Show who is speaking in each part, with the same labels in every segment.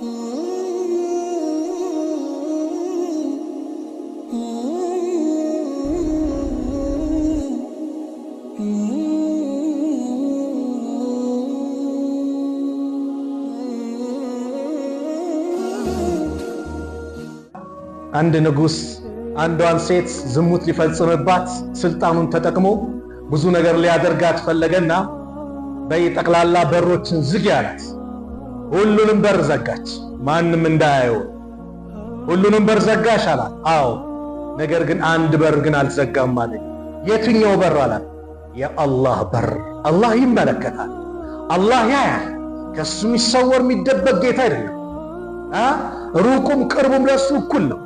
Speaker 1: አንድ ንጉስ አንዷን ሴት ዝሙት ሊፈጽምባት ስልጣኑን ተጠቅሞ ብዙ ነገር ሊያደርጋት ፈለገና በጠቅላላ በሮችን ዝጊ አላት። ሁሉንም በር ዘጋች፣ ማንም እንዳያየው ሁሉንም በር ዘጋሽ አላት። አዎ፣ ነገር ግን አንድ በር ግን አልዘጋም ማለት። የትኛው በር አላት? የአላህ በር። አላህ ይመለከታል፣ አላህ ያያል። ከሱ የሚሰወር የሚደበቅ ጌታ አይደለም። ሩቁም ቅርቡም ለሱ እኩል ነው።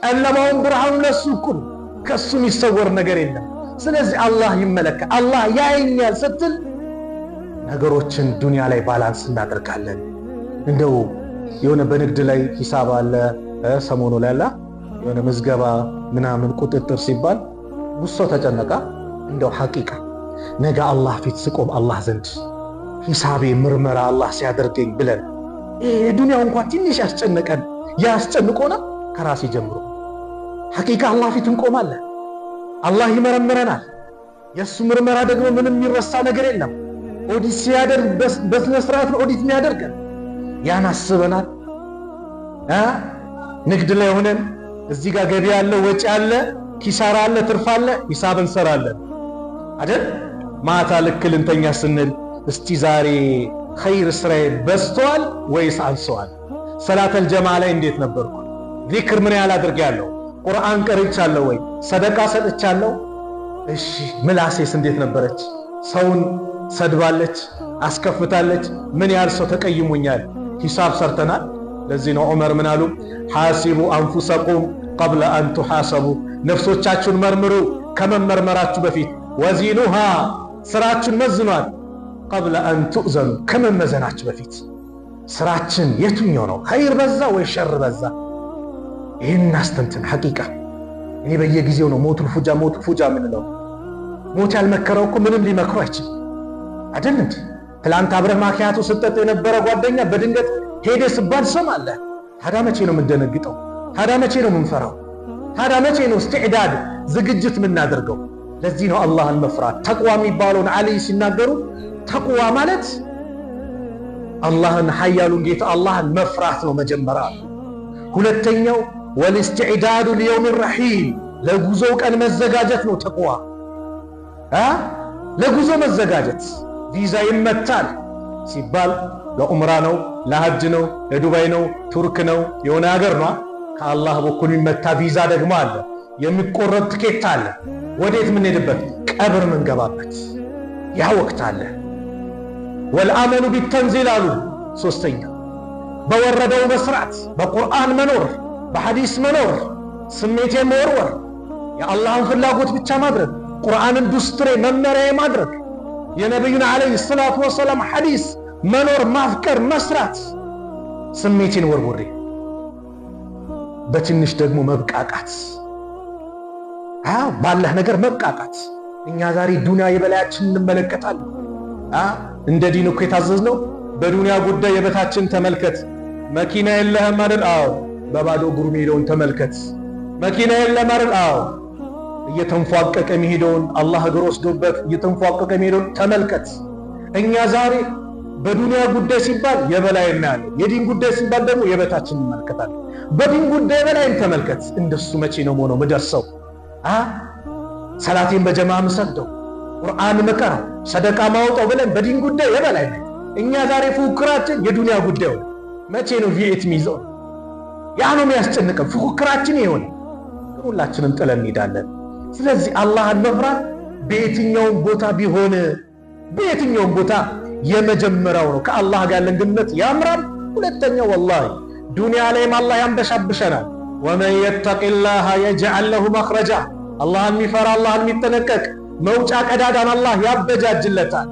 Speaker 1: ጨለማውም ብርሃኑም ለሱ እኩል ነው። ከሱ የሚሰወር ነገር የለም። ስለዚህ አላህ ይመለከታል፣ አላህ ያየኛል ስትል ነገሮችን ዱንያ ላይ ባላንስ እናደርጋለን። እንደው የሆነ በንግድ ላይ ሂሳብ አለ፣ ሰሞኑ ላይ አለ የሆነ ምዝገባ ምናምን ቁጥጥር ሲባል ጉሶ ተጨነቃ። እንደው ሐቂቃ ነገ አላህ ፊት ስቆም አላህ ዘንድ ሂሳቤ ምርመራ አላህ ሲያደርገኝ ብለን ዱንያው እንኳን ትንሽ ያስጨነቀን ያስጨንቆና ከራሴ ጀምሮ ሐቂቃ አላህ ፊት እንቆማለን። አላህ ይመረምረናል። የሱ ምርመራ ደግሞ ምንም የሚረሳ ነገር የለም። ኦዲት ሲያደርግ በስነ ስርዓት ነው ኦዲት የሚያደርገን። ያን አስበናል። ንግድ ላይ ሆነን እዚህ ጋር ገቢ አለ፣ ወጪ አለ፣ ኪሳራ አለ፣ ትርፍ አለ፣ ሂሳብ እንሰራለን አይደል? ማታ ልክ ልንተኛ ስንል እስቲ ዛሬ ኸይር ስራዬ በዝቷል ወይስ አንሷል? ሰላተል ጀማዓ ላይ እንዴት ነበርኩ? ዚክር ምን ያህል አድርጌያለሁ? ቁርአን ቀርቻለሁ ወይ? ሰደቃ ሰጥቻለሁ? እሺ ምላሴስ እንዴት ነበረች? ሰውን ሰድባለች፣ አስከፍታለች? ምን ያህል ሰው ተቀይሞኛል? ሂሳብ ሰርተናል። ለዚህ ነው ዑመር ምን አሉ? ሐሲቡ አንፉሰኩም ቀብለ አን ቱሐሰቡ፣ ነፍሶቻችሁን መርምሩ ከመመርመራችሁ በፊት። ወዚኑሃ፣ ስራችሁን መዝኗል። ቀብለ አን ቱእዘኑ፣ ከመመዘናችሁ በፊት። ስራችን የትኛው ነው? ኸይር በዛ ወይ ሸር በዛ? ይህን አስተንትን። ሐቂቃ እኔ በየጊዜው ነው ሞቱል ፉጃ ምንለው። ሞት ያልመከረው እኮ ምንም ሊመክሩ አይችልም አይደል እንዴ? ትላንት አብረህ ማኪያቱ ስጠጥ የነበረ ጓደኛ በድንገት ሄደ ስባል ሰማለህ። ታዲያ መቼ ነው የምንደነግጠው? ታዲያ መቼ ነው የምንፈራው? ታዲያ መቼ ነው እስቲዕዳድ ዝግጅት የምናደርገው? ለዚህ ነው አላህን መፍራት ተቅዋ የሚባለውን ዓሊይ ሲናገሩ ተቅዋ ማለት አላህን ኃያሉን ጌታ አላህን መፍራት ነው መጀመሪያ። ሁለተኛው ወልእስቲዕዳዱ ሊየውም ረሒል፣ ለጉዞው ቀን መዘጋጀት ነው ተቅዋ። ለጉዞ መዘጋጀት። ቪዛ ይመታል ሲባል ለዑምራ ነው፣ ለሐጅ ነው፣ ለዱባይ ነው፣ ቱርክ ነው፣ የሆነ ሀገር ነው። ከአላህ በኩል የሚመታ ቪዛ ደግሞ አለ፣ የሚቆረጥ ትኬት አለ። ወዴት የምንሄድበት? ቀብር የምንገባበት ያ ወቅት አለ። ወልአመሉ ቢተንዚል አሉ። ሶስተኛ በወረደው መስራት፣ በቁርአን መኖር፣ በሐዲስ መኖር፣ ስሜቴን መወርወር፣ የአላህን ፍላጎት ብቻ ማድረግ፣ ቁርአንን ዱስትሬ መመሪያ ማድረግ፣ የነቢዩን ዓለይሂ ሰላቱ ወሰላም ሐዲስ መኖር፣ ማፍቀር፣ መስራት፣ ስሜቴን ወርውሬ በትንሽ ደግሞ መብቃቃት። ባላህ ነገር መብቃቃት። እኛ ዛሬ ዱንያ የበላያችን እንመለከታለን። እንደ ዲን እኮ የታዘዝነው በዱንያ ጉዳይ የበታችን ተመልከት። መኪና የለህም አይደል? አዎ። በባዶ እግሩ የሚሄደውን ተመልከት። መኪና የለም አይደል? አዎ። እየተንፏቀቀ የሚሄደውን አላህ እግር ወስዶበት እየተንፏቀቀ የሚሄደውን ተመልከት። እኛ ዛሬ በዱንያ ጉዳይ ሲባል የበላይ እናያለን፣ የዲን ጉዳይ ሲባል ደግሞ የበታችን እንመለከታለን። በዲን ጉዳይ የበላይን ተመልከት። እንደሱ መቼ ነው ሆኖ ምደርሰው? ሰላቴን በጀማ ምሰግደው፣ ቁርአን መቀራው፣ ሰደቃ ማውጣው ብለን በዲን ጉዳይ የበላይ ነን። እኛ ዛሬ ፉክራችን የዱንያ ጉዳይ ሆነ። መቼ ነው ቪኤት ሚይዘው? ያ ነው የሚያስጨንቀን ፉክራችን ይሆን። ሁላችንም ጥለን እንሄዳለን። ስለዚህ አላህን መፍራት በየትኛውም ቦታ ቢሆን በየትኛውም ቦታ የመጀመሪያው ነው። ከአላህ ጋር ያለን ግንኙነት ያምራል። ሁለተኛው ወላሂ ዱንያ ላይም አላህ ያንበሻብሸናል። ወመን የተቂላህ የጅዐል ለሁ መኽረጃ፣ አላህን የሚፈራ አላህን የሚጠነቀቅ መውጫ ቀዳዳን አላህ ያበጃጅለታል።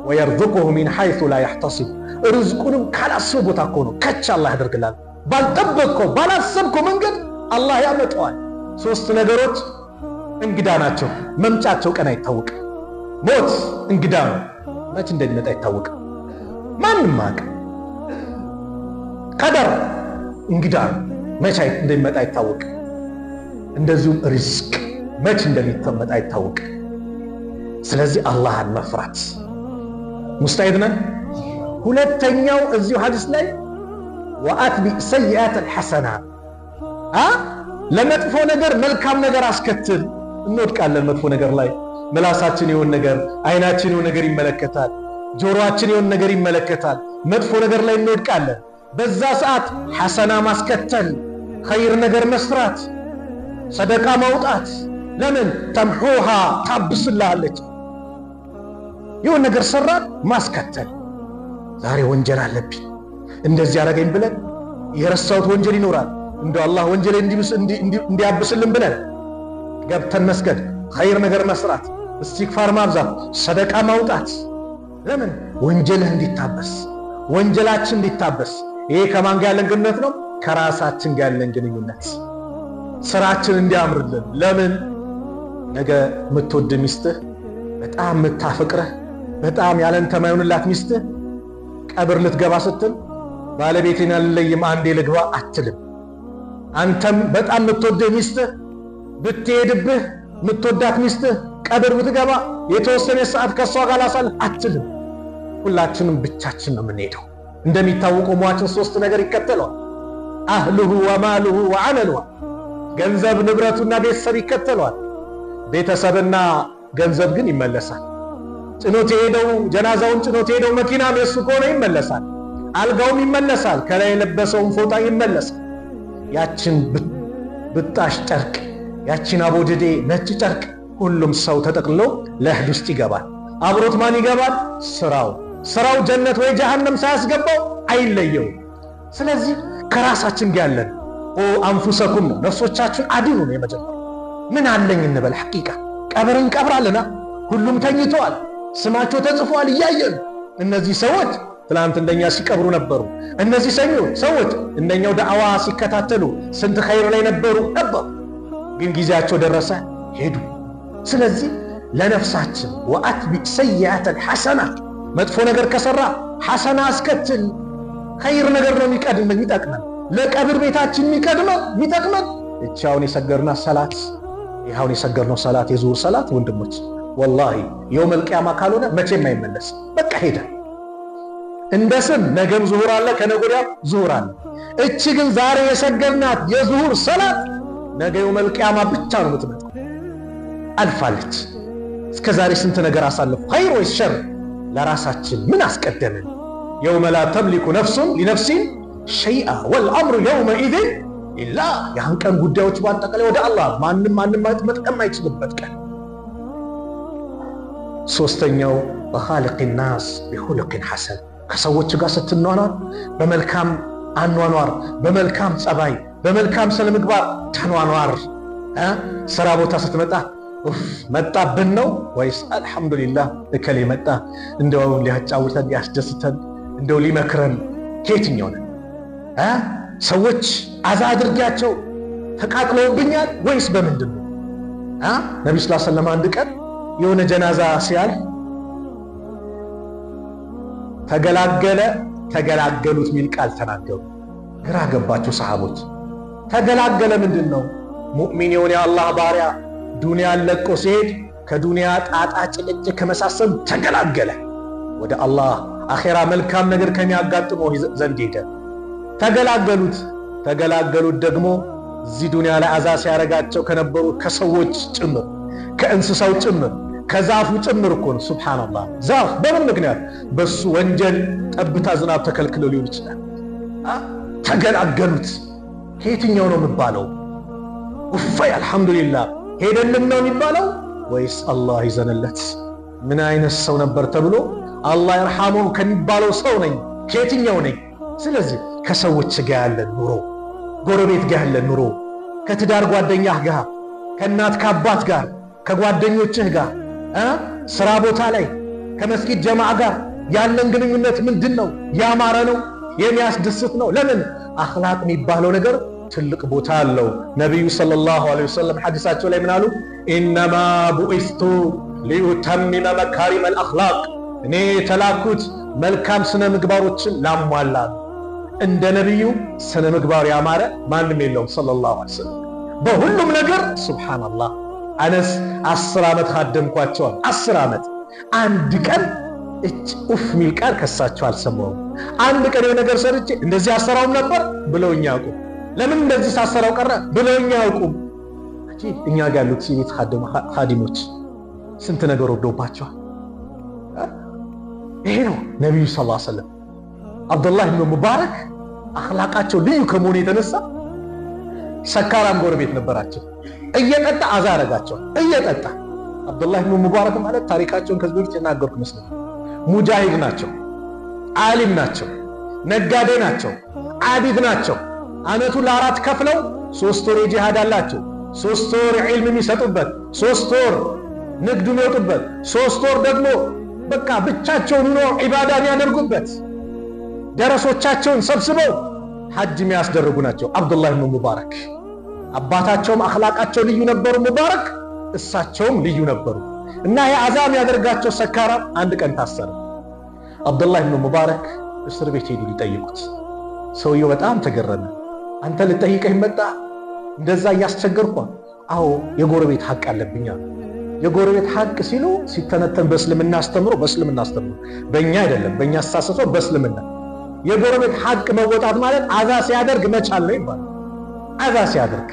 Speaker 1: ወየርዙቁሁ ሚን ሐይሱ ላ ያሕተሲብ፣ ርዝቁንም ካላሰበው ቦታ እኮ ነው ከች አላህ ያደርግላል። ባልጠበቅከው ባላሰብከው መንገድ አላህ ያመጣዋል። ሶስት ነገሮች እንግዳ ናቸው፣ መምጫቸው ቀን አይታወቅም። ሞት እንግዳ ነው፣ መች እንደሚመጣ አይታወቅም። ማንም አያውቅም። ቀደር እንግዳ መቼ እንደሚመጣ አይታወቅ። እንደዚሁም ሪዝቅ መቼ እንደሚመጣ አይታወቅ። ስለዚህ አላህን መፍራት ሙስተዒድ ነን። ሁለተኛው እዚሁ ሐዲስ ላይ ወአትቢ ሰይአት አልሐሰና ለመጥፎ ነገር መልካም ነገር አስከትል። እንወድቃለን መጥፎ ነገር ላይ። ምላሳችን የሆነ ነገር፣ አይናችን የሆነ ነገር ይመለከታል፣ ጆሮአችን የሆነ ነገር ይመለከታል። መጥፎ ነገር ላይ እንወድቃለን። በዛ ሰዓት ሐሰና ማስከተል፣ ኸይር ነገር መስራት፣ ሰደቃ ማውጣት። ለምን ተምሑሃ ታብስልሃለች። የሆነ ነገር ሰራን ማስከተል። ዛሬ ወንጀል አለብኝ እንደዚህ ያደረገኝ ብለን የረሳሁት ወንጀል ይኖራል። እንደው አላህ ወንጀል እንዲያብስልን ብለን ገብተን መስገድ፣ ኸይር ነገር መስራት፣ እስትግፋር ማብዛት፣ ሰደቃ ማውጣት። ለምን ወንጀልህ እንዲታበስ፣ ወንጀላችን እንዲታበስ። ይሄ ከማን ጋር ያለን ግንኙነት ነው? ከራሳችን ጋር ያለን ግንኙነት። ስራችን እንዲያምርልን። ለምን ነገ የምትወድ ሚስትህ፣ በጣም የምታፈቅረህ፣ በጣም ያለንተ ማይሆንላት ሚስትህ ቀብር ልትገባ ስትል ባለቤቴን አልለይም አንዴ ልግባ አትልም። አንተም በጣም የምትወድህ ሚስትህ ብትሄድብህ፣ የምትወዳት ሚስትህ ቀብር ብትገባ የተወሰነ ሰዓት ከሷ ጋር ላሳልፍ አትልም። ሁላችንም ብቻችን ነው የምንሄደው። እንደሚታወቀው ሟችን ሶስት ነገር ይከተለዋል። አህሉሁ ወማሉሁ ወዐመሉሁ። ገንዘብ ንብረቱና ቤተሰብ ይከተለዋል። ቤተሰብና ገንዘብ ግን ይመለሳል። ጭኖት የሄደው ጀናዛውን ጭኖት የሄደው መኪና የሱ ከሆነ ይመለሳል። አልጋውም ይመለሳል። ከላይ የለበሰውን ፎጣ ይመለሳል። ያችን ብጣሽ ጨርቅ፣ ያችን አቦድዴ ነጭ ጨርቅ ሁሉም ሰው ተጠቅልሎ ለህድ ውስጥ ይገባል። አብሮት ማን ይገባል? ስራው ጀነት ወይ ጀሃነም ሳያስገባው አይለየው። ስለዚህ ከራሳችን ጋር ያለን አንፉሰኩም ነው። ነፍሶቻችን አድኑ ነው የመጀመሪያው። ምን አለኝ እንበል። ሐቂቃ ቀብርን ቀብራለና ሁሉም ተኝተዋል፣ ስማቸው ተጽፏል እያየን። እነዚህ ሰዎች ትላንት እንደኛ ሲቀብሩ ነበሩ። እነዚህ ሰዎች እንደኛው ዳዕዋ ሲከታተሉ ስንት ኸይር ላይ ነበሩ። ግን ጊዜያቸው ደረሰ፣ ሄዱ። ስለዚህ ለነፍሳችን ወአትቢ ሰይአት አልሐሰና፣ መጥፎ ነገር ከሰራ ሐሰና አስከትል። ኸይር ነገር ነው የሚጠቅመን። ለቀብር ቤታችን የሚጠቅመን እቻውን የሰገርና ሰላት፣ ይኸውን የሰገርነው ሰላት፣ የዙሁር ሰላት ወንድሞች ወላሂ የውመል ቂያማ ካልሆነ መቼም አይመለስ። በቃ ሄደ። እንደ ስም ነገም ዙሁር አለ፣ ከነገ ወዲያም ዙሁር አለ። እቺ ግን ዛሬ የሰገርናት የዙሁር ሰላት ነገ የውመል ቂያማ ብቻ ነው የምትመጣው። አልፋለች። እስከ ዛሬ ስንት ነገር አሳለፉ፣ ኸይር ወይስ ሸር? ለራሳችን ምን አስቀደምን? የውመ ላ ተምሊኩ ነፍሱን ሊነፍሲን ሸይአ ወልአምሩ የውመኢዝን ሊላህ። ያን ቀን ጉዳዮች በአጠቃላይ ወደ አላህ፣ ማንም መጥቀም አይችልበት ቀን። ሶስተኛው ወኻሊቅ ናስ ቢኹሉቅን ሐሰን፣ ከሰዎች ጋር ስትኗኗር በመልካም አኗኗር፣ በመልካም ጸባይ፣ በመልካም ስነ ምግባር ተኗኗር። ስራ ቦታ ስትመጣ መጣብን ነው ወይስ አልሐምዱሊላህ እከሌ መጣ እንደው ሊያጫውተን ሊያስደስተን እንደው ሊመክረን ከየትኛው ነው? ሰዎች አዛ አድርጊያቸው ተቃጥለውብኛል ወይስ በምንድን ነው? ነብዩ ሰለላሁ ዐለይሂ ወሰለም አንድ ቀን የሆነ ጀናዛ ሲያል ተገላገሉት ሚል ቃል ተናገሩ። ግራ ገባቸው ሰሃቦች። ተገላገለ ምንድን ነው? ሙእሚን የሆነ የአላህ ባሪያ ዱንያን ለቆ ሲሄድ ከዱንያ ጣጣ፣ ጭቅጭቅ ከመሳሰሉ ተገላገለ። ወደ አላህ አኼራ መልካም ነገር ከሚያጋጥመው ዘንድ ሄደ። ተገላገሉት ደግሞ እዚህ ዱንያ ላይ አዛ ሲያረጋቸው ከነበሩ ከሰዎች ጭምር፣ ከእንስሳው ጭምር፣ ከዛፉ ጭምር እኮ ነው። ሱብሃንአላህ። ዛፍ በምን ምክንያት? በሱ ወንጀል ጠብታ ዝናብ ተከልክሎ ሊሆን ይችላል። ተገላገሉት። ከየትኛው ነው የሚባለው? ውፋይ አልሐምዱሊላህ ሄደልን ነው የሚባለው ወይስ አላህ ይዘንለት? ምን አይነት ሰው ነበር ተብሎ አላህ ይርሐመው ከሚባለው ሰው ነኝ? ከየትኛው ነኝ? ስለዚህ ከሰዎች ጋር ያለን ኑሮ፣ ጎረቤት ጋር ያለን ኑሮ፣ ከትዳር ጓደኛህ ጋር፣ ከእናት ከአባት ጋር፣ ከጓደኞችህ ጋር፣ ስራ ቦታ ላይ ከመስጊድ ጀማዓ ጋር ያለን ግንኙነት ምንድን ነው? ያማረ ነው? የሚያስደስት ነው? ለምን አኽላቅ የሚባለው ነገር ትልቅ ቦታ አለው። ነቢዩ ሰለላሁ ዐለይሂ ወሰለም ሐዲሳቸው ላይ ምን አሉ? ኢነማ ቡኢስቱ ሊኡተሚመ መካሪመል አኽላቅ፣ እኔ የተላኩት መልካም ስነ ምግባሮችን ላሟላ። እንደ ነብዩ ስነ ምግባር ያማረ ማንም የለውም ሰለላሁ ዐለይሂ ወሰለም በሁሉም ነገር። ሱብሃንአላህ አነስ 10 ዓመት ካደምኳቸዋል። 10 ዓመት አንድ ቀን ኡፍ ሚል ቃል ከሳቸው አልሰማሁም። አንድ ቀን የሆነ ነገር ሰርቼ እንደዚህ አሰራውም ነበር ብለውኝ ያውቁም። ለምን እንደዚህ ሳሰራው ቀረ ብለውኝ ያውቁም። እኛ ጋር ያሉት ሲቤት ኻዲሞች ስንት ነገር ወዶባቸዋል። ይሄ ነው ነብዩ ሰለላሁ ዐለይሂ ወሰለም። አብዱላህ ኢብኑ ሙባረክ አኽላቃቸው ልዩ ከመሆኑ የተነሳ ሰካራም ጎረቤት ነበራቸው። እየጠጣ አዛ አረጋቸው። እየጠጣ አብዱላህ ኢብኑ ሙባረክ ማለት ታሪካቸውን ከዚህ በፊት የተናገርኩ መስሎኝ፣ ሙጃሂድ ናቸው፣ ዓሊም ናቸው፣ ነጋዴ ናቸው፣ አቢድ ናቸው። አመቱን ለአራት ከፍለው 3 ወር የጂሃድ አላቸው፣ 3 ወር ዒልም የሚሰጡበት፣ 3 ወር ንግዱ የሚወጡበት፣ 3 ወር ደግሞ በቃ ብቻቸውን ሆኖ ዒባዳ የሚያደርጉበት፣ ደረሶቻቸውን ሰብስበው ሐጅ የሚያስደርጉ ናቸው። አብዱላህ ኢብኑ ሙባረክ አባታቸውም አኽላቃቸው ልዩ ነበሩ፣ ሙባረክ እሳቸውም ልዩ ነበሩ። እና የአዛም ያደርጋቸው ሰካራም አንድ ቀን ታሰረ። አብዱላህ ኢብኑ ሙባረክ እስር ቤት ሄዱ ሊጠይቁት። ሰውየው በጣም ተገረመ። አንተ ልጠይቀኝ መጣ? እንደዛ እያስቸገርኳ? አዎ የጎረቤት ሐቅ አለብኝ። የጎረቤት ሐቅ ሲሉ ሲተነተን በእስልምና አስተምሮ በእኛ አይደለም፣ በእኛ አስተሳሰብ በእስልምና የጎረቤት ሐቅ መወጣት ማለት አዛ ሲያደርግ መቻል ነው ይባላል። አዛ ሲያደርግ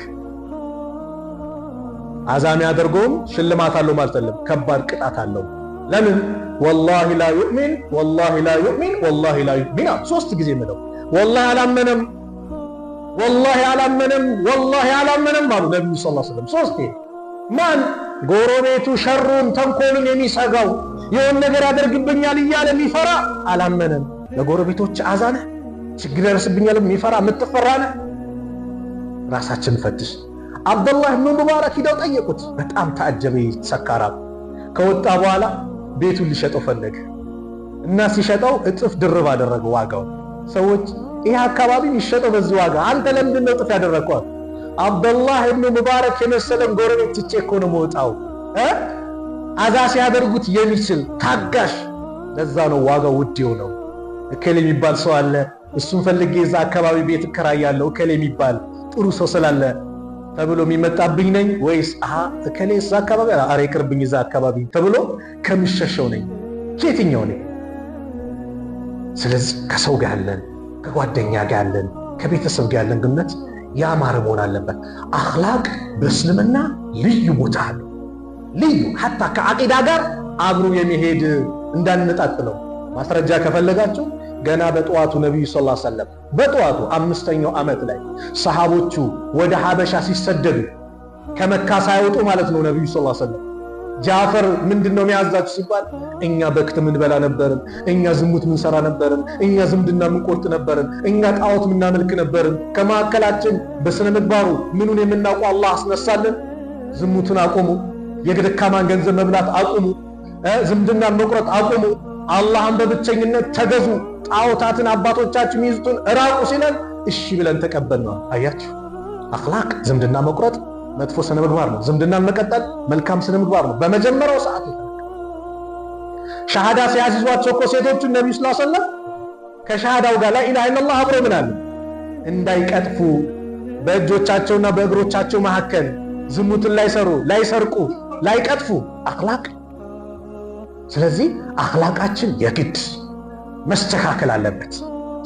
Speaker 1: አዛ የሚያደርገውም ሽልማት አለው ማለት አይደለም፣ ከባድ ቅጣት አለው። ለምን? ወላሂ ላ ዩእሚን ወላሂ ላ ዩእሚን ወላሂ ላ ዩእሚን 3 ጊዜ ምለው ወላሂ አላመነም ወላሂ አላመነም ወላሂ አላመነም አሉ ነብዩ ሰለላሁ ዐለይሂ ወሰለም 3 ማን? ጎረቤቱ ሸሩን ተንኮሉን የሚሰጋው የሆነ ነገር ያደርግብኛል እያለ የሚፈራ አላመነም። ለጎረቤቶች አዛነ ችግር ያደርስብኛል የሚፈራ የምትፈራነ? ራሳችን ፈትሽ። አብዱላህ ኢብኑ ሙባረክ ሂደው ጠየቁት። በጣም ተአጀበ። ሰካራም ከወጣ በኋላ ቤቱን ሊሸጠው ፈለገ እና ሲሸጠው እጥፍ ድርብ አደረገው ዋጋው። ሰዎች ይሄ አካባቢ የሚሸጠው በዚህ ዋጋ፣ አንተ ለምንድን ነው እጥፍ ያደረግከው? አብዱላህ ኢብኑ ሙባረክ የመሰለን ጎረቤት ትቼ እኮ ነው የምወጣው። አዛ ሲያደርጉት የሚችል ታጋሽ፣ ለዛ ነው ዋጋው ውድ ነው። እከሌ የሚባል ሰው አለ፣ እሱን ፈልጌ እዛ አካባቢ ቤት እከራያለሁ፣ እከሌ የሚባል ጥሩ ሰው ስላለ ተብሎ የሚመጣብኝ ነኝ ወይስ እከሌ እዛ አካባቢ አረ ይቅርብኝ እዛ አካባቢ ተብሎ ከምሸሸው ነኝ? ከየትኛው ነኝ? ስለዚህ ከሰው ጋር ያለን፣ ከጓደኛ ጋር ያለን፣ ከቤተሰብ ጋር ያለን ግንኙነት ያማረ መሆን አለበት። አኽላቅ በእስልምና ልዩ ቦታ አለው። ልዩ ሐታ ከዓቂዳ ጋር አብሮ የሚሄድ እንዳንነጣጥለው። ማስረጃ ከፈለጋችሁ ገና በጠዋቱ ነብዩ ሰለላሁ ዐለይሂ ወሰለም በጠዋቱ 5ኛው ዓመት ላይ ሰሃቦቹ ወደ ሐበሻ ሲሰደዱ ከመካ ሳይወጡ ማለት ነው። ነብዩ ሰለላሁ ዐለይሂ ወሰለም ጃፈር ምንድነው የሚያዛችሁ ሲባል እኛ በክት ምን በላ ነበርን፣ እኛ ዝሙት ምን ሰራ ነበርን፣ እኛ ዝምድና ምን ቆርጥ ነበርን፣ እኛ ጣዖት ምን እናመልክ ነበርን። ከማዕከላችን በስነ ምግባሩ ምኑን የምናውቀው አላህ አስነሳልን። ዝሙትን አቁሙ፣ የደካማን ገንዘብ መብላት አቁሙ፣ ዝምድናን መቁረጥ አቁሙ፣ አላህን በብቸኝነት ተገዙ፣ ጣዖታትን አባቶቻችን ይዙትን እራቁ ሲለን እሺ ብለን ተቀበልነው። አያችሁ፣ አኽላቅ ዝምድና መቁረጥ መጥፎ ስነ ምግባር ነው። ዝምድናን መቀጠል መልካም ስነ ምግባር ነው። በመጀመሪያው ሰዓት ሻሃዳ ሲያዝዟቸው እኮ ሴቶቹን ነብዩ ሰለላሁ ዐለይሂ ወሰለም ከሻሃዳው ጋር ላኢላሃ ኢለላህ አብሮ ምን አለ? እንዳይቀጥፉ በእጆቻቸውና በእግሮቻቸው መካከል ዝሙትን ላይሰሩ፣ ላይሰርቁ፣ ላይቀጥፉ አኽላቅ። ስለዚህ አኽላቃችን የግድ መስተካከል አለበት።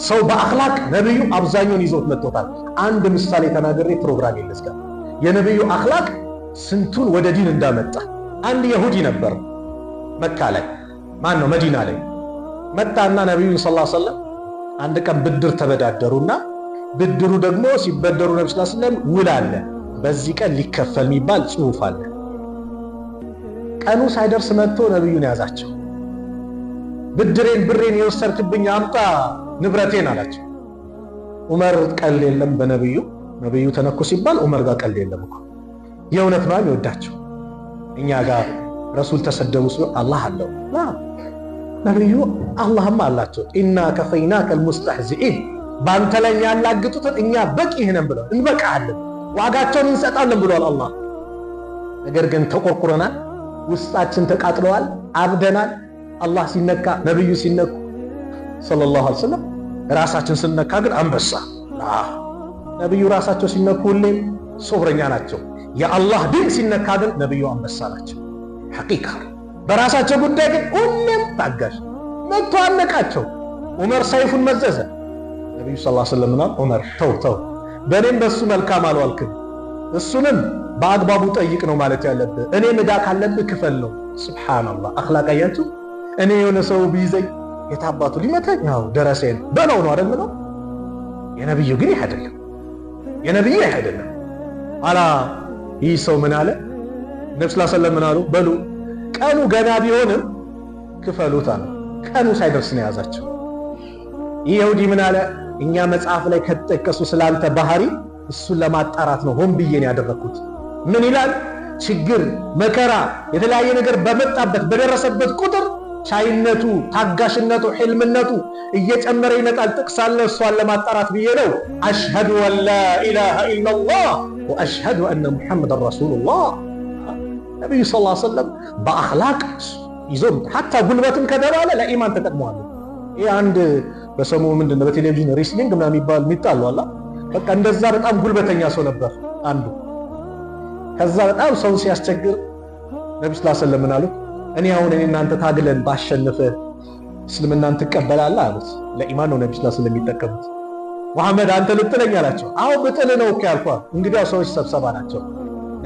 Speaker 1: ሰው በአኽላቅ ነብዩ አብዛኛውን ይዞት መጥቶታል። አንድ ምሳሌ ተናግሬ ፕሮግራም ይልስጋ። የነብዩ አኽላቅ ስንቱን ወደ ዲን እንዳመጣ። አንድ ይሁዲ ነበር መካ ላይ መዲና ላይ መጣና ነብዩ ሰለላሁ ዐለይሂ ወሰለም አንድ ቀን ብድር ተበዳደሩና ብድሩ ደግሞ ሲበደሩ ነብዩ ሰለላሁ ዐለይሂ ወሰለም ውል አለ፣ በዚህ ቀን ሊከፈል የሚባል ጽሑፍ አለ። ቀኑ ሳይደርስ መጥቶ ነብዩን ያዛቸው። ብሬን የወሰድክብኝ አምጣ ንብረቴን አላቸው። ዑመር ቀልድ የለም ነብዩ ተነኩ ሲባል ዑመር ጋር ቀልድ የለም እኮ የእውነት ነው የሚወዳቸው። እኛ ጋር ረሱል ተሰደቡ ሲሆን አላህ አለው ነብዩ አላህም አላቸው። ኢና ከፈይናከ አልሙስተህዚኢን፣ በአንተ ላይ ያላግጡትን እኛ በቂህ ነን ብለው እንበቃለን፣ ዋጋቸውን እንሰጣለን ብሏል አላህ። ነገር ግን ተቆርቁረናል፣ ውስጣችን ተቃጥለዋል፣ አብደናል። አላህ ሲነካ ነብዩ ሲነኩ ሰለላሁ ዐለይሂ ወሰለም ራሳችን ስንነካ ግን አንበሳ። ነብዩ ራሳቸው ሲነኩ ሁሌም ሶብረኛ ናቸው። የአላህ ዲን ሲነካ ግን ነብዩ አንበሳ ናቸው። ሐቂቃ በራሳቸው ጉዳይ ግን ሁሌም ታጋሽ። መጥቶ አነቃቸው። ዑመር ሰይፉን መዘዘ። ነብዩ ሰለላሁ ዐለይሂ ወሰለም ዑመር ተው በእኔም በሱ መልካም አልዋልክም፣ እሱንም በአግባቡ ጠይቅ ነው ማለት ያለብህ። እኔ ምዳ ካለብህ ክፈል ነው። ሱብሃንአላህ አኽላቅ አያችሁ። እኔ የሆነ ሰው ቢይዘኝ የታባቱ ሊመታኝ ደረሰኝ በለው ነው አይደል ነው። የነብዩ ግን ይህ አይደለም። የነብዩ ይህ አይደለም። አላ ይህ ሰው ምን አለ? ነብዩ ሰለላሁ ዐለይሂ ወሰለም ምን አሉ? በሉ ቀኑ ገና ቢሆንም ክፈሉት አለ። ቀኑ ሳይደርስ ነው ያዛቸው። ይህ ይሁዲ ምን አለ? እኛ መጽሐፍ ላይ ከተጠቀሱ ስላንተ ባህሪ እሱን ለማጣራት ነው ሆን ብዬ ነው ያደረኩት። ምን ይላል? ችግር መከራ የተለያየ ነገር በመጣበት በደረሰበት ቁጥር ቻይነቱ ታጋሽነቱ ሕልምነቱ እየጨመረ ይመጣል። ጥቅስ አለ እሷን ለማጣራት ብዬ ነው። አሽሀዱ አን ላ ኢላሃ ኢላላህ ወአሽሀዱ አነ ሙሐመደን ረሱሉላህ። ነብዩ ሰለላሁ ዐለይሂ ወሰለም በአኽላቅ ይዞም ሐታ ጉልበትም ከተባለ ለኢማን ተጠቅመዋል። ይሄ አንድ በሰሞኑ ምንድነው በቴሌቪዥን ሪስሊንግ ምናምን የሚባል የሚጣሉ አላ በቃ እንደዛ በጣም ጉልበተኛ ሰው ነበር አንዱ። ከዛ በጣም ሰው ሲያስቸግር ነብዩ ሰለላሁ ዐለይሂ ወሰለም አሉት እኔ አሁን እናንተ ታግለን ባሸንፈ እስልምናን ትቀበላለህ አሉት። ለኢማን ነው ነብዩ ሰለላሁ ዐለይሂ ወሰለም የሚጠቀሙት። መሐመድ አንተ ልጥለኝ አላቸው። አዎ ብጥል ነው እኮ ያልኳል። እንግዲህ ሰዎች ሰብሰባ ናቸው።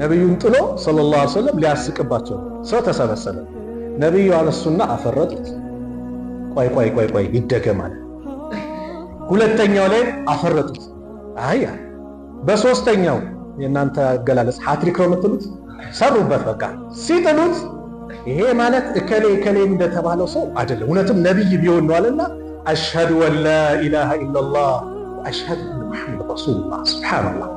Speaker 1: ነብዩን ጥሎ ሰለላሁ ዐለይሂ ወሰለም ሊያስቅባቸው ሰው ተሰበሰበ። ነብዩ አነሱና አፈረጡት። ቆይ ይደገማል። ሁለተኛው ላይ አፈረጡት። አያ በሶስተኛው የእናንተ አገላለጽ ሃትሪክ ነው የምትሉት ሰሩበት። በቃ ሲጥሉት ይሄ ማለት እከሌ እንደተባለው ሰው አይደለም። እውነትም ነብይ ቢሆን ነው አለና አሽሀዱ አን ላ ኢላሃ ኢላላህ ወአሽሀዱ አነ ሙሐመደን ረሱሉላህ። ሱብሃንአላህ።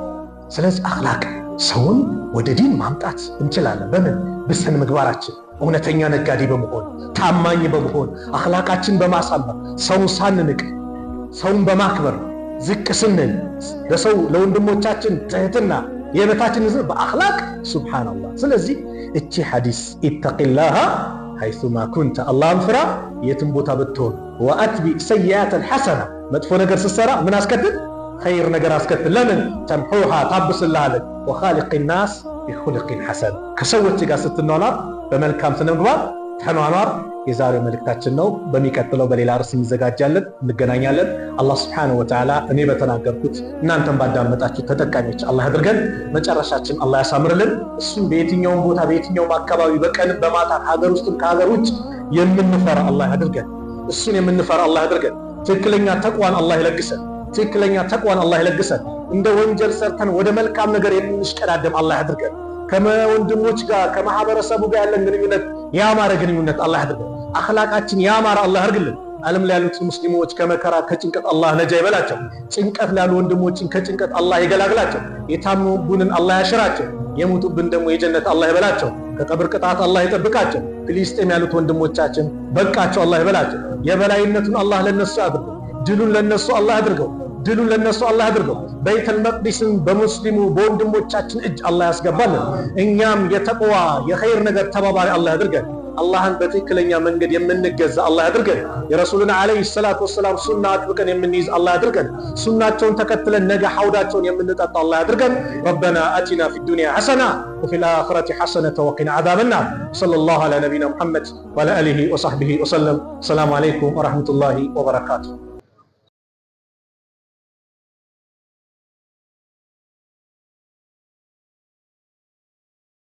Speaker 1: ስለዚህ አኽላቅ ሰውን ወደ ዲን ማምጣት እንችላለን። በምን በስነ ምግባራችን እውነተኛ ነጋዴ በመሆን ታማኝ በመሆን አኽላቃችን በማሳመር ሰውን ሳንንቅ ሰውን በማክበር ዝቅ ስንል ለሰው ለወንድሞቻችን ትህትና የበታችን ዝም በአኽላቅ ሱብሃንአላህ። ስለዚህ እቺ ሐዲስ ኢተቂላህ ሐይሱማ ኩንተ አላህን ፍራ የትም ቦታ ብትሆን ወአትቢ ሰይአተል ሐሰና መጥፎ ነገር ስትሰራ ምን አስከትል ኸይር ነገር አስከትል። ለምን ተምሑሃ ታብስልሃለች። ወኻሊቅ ናስ ቢኹልቅን ሐሰን ከሰዎች ጋር ስትኗኗር በመልካም ስነ ምግባር ተኗኗር። የዛሬው መልእክታችን ነው። በሚቀጥለው በሌላ ርዕስ እንዘጋጃለን፣ እንገናኛለን። አላህ ሱብሓነሁ ወተዓላ እኔ በተናገርኩት እናንተም ባዳመጣችሁ ተጠቃሚዎች አላህ ያድርገን። መጨረሻችን አላህ ያሳምርልን። እሱም በየትኛውም ቦታ በየትኛውም አካባቢ በቀን በማታ ከሀገር ውስጥም ከሀገር ውጭ የምንፈራ አላህ ያድርገን። እሱን የምንፈራ አላህ ያድርገን። ትክክለኛ ተቅዋን አላህ ይለግሰን። ትክክለኛ ተቅዋን አላህ ይለግሰን። እንደ ወንጀል ሰርተን ወደ መልካም ነገር የምንሽቀዳደም አላህ ያድርገን። ከወንድሞች ጋር ከማህበረሰቡ ጋር ያለን ግንኙነት ያማረ ግንኙነት አላህ ያድርገን። አኽላቃችን ያማረ አላህ ያድርግልን። ዓለም ላይ ያሉት ሙስሊሞች ከመከራ ከጭንቀት አላህ ነጃ ይበላቸው። ጭንቀት ላይ ያሉ ወንድሞችን ከጭንቀት አላህ ይገላግላቸው። የታመሙብንን አላህ ያሽራቸው። የሞቱብን ደግሞ የጀነት አላህ ይበላቸው። ከቀብር ቅጣት አላህ ይጠብቃቸው። ፍልስጤም ያሉት ወንድሞቻችን በቃቸው አላህ ይበላቸው። የበላይነቱን አላህ ለነሱ ያድርገው። ድሉን ለነሱ አላህ ያድርገው። ድሉን ለነሱ አላህ ያድርገው። በይተል መቅዲስን በሙስሊሙ በወንድሞቻችን እጅ አላህ ያስገባልን። እኛም የተቅዋ የኸይር ነገር ተባባሪ አላህ ያድርገን። አላህን በትክክለኛ መንገድ የምንገዛ አላህ ያድርገን። የረሱልን ዓለይሂ ሰላቱ ወሰላም ሱና አጥብቀን የምንይዝ አላህ ያድርገን። ሱናቸውን ተከትለን ነገ ሐውዳቸውን የምንጠጣ አላህ ያድርገን። ረበና አቲና ፊ ዱንያ ሐሰና ወፊል አኺረቲ ሐሰነተ ወቂና ዐዛበናር። ሰለላሁ ዐላ ነቢይና ሙሐመድ ወዐላ አሊሂ ወሰሕቢሂ ወሰለም። ሰላሙ ዐለይኩም ወረሕመቱላሂ ወበረካቱሁ።